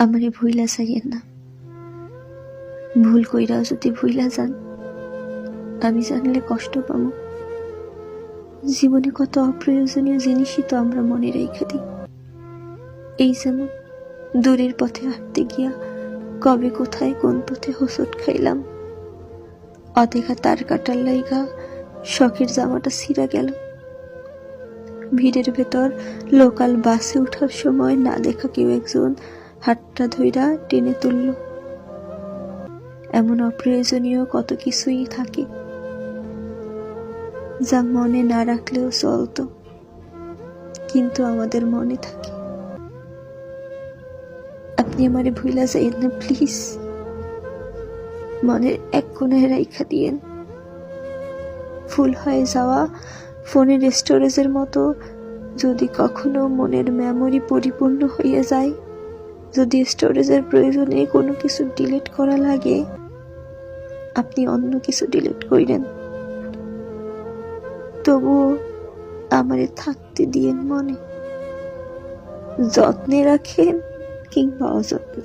আমারে ভুইলা যাইয়েন না। ভুল কইরা যদি ভুইলা যান, আমি জানলে কষ্ট পাবো। জীবনে কত অপ্রয়োজনীয় জিনিসই তো আমরা মনে রেখে দিই। এই যেমন দূরের পথে হাঁটতে গিয়া কবে কোথায় কোন পথে হোঁচট খাইলাম, অদেখা তার কাটার লাইগা শখের জামাটা ছিঁড়া গেল, ভিড়ের ভেতর লোকাল বাসে উঠার সময় না দেখা কেউ একজন হাতটা ধইরা টেনে তুলল। এমন অপ্রয়োজনীয় কত কিছুই থাকে যা মনে না রাখলেও চলতো, কিন্তু আমাদের মনে থাকে। আপনি আমারে ভুইলা যাইয়েন না প্লিজ। মনের এক কোণায় রাইখা দিয়েন। ফুল হয়ে যাওয়া ফোনের স্টোরেজের মতো যদি কখনো মনের মেমোরি পরিপূর্ণ হয়ে যায়, যদি স্টোরেজের প্রয়োজনে কোনো কিছু ডিলিট করা লাগে, আপনি অন্য কিছু ডিলিট কইরেন, তবুও আমারে থাকতে দিয়েন মনে। যত্নে রাখেন কিংবা অযত্নে।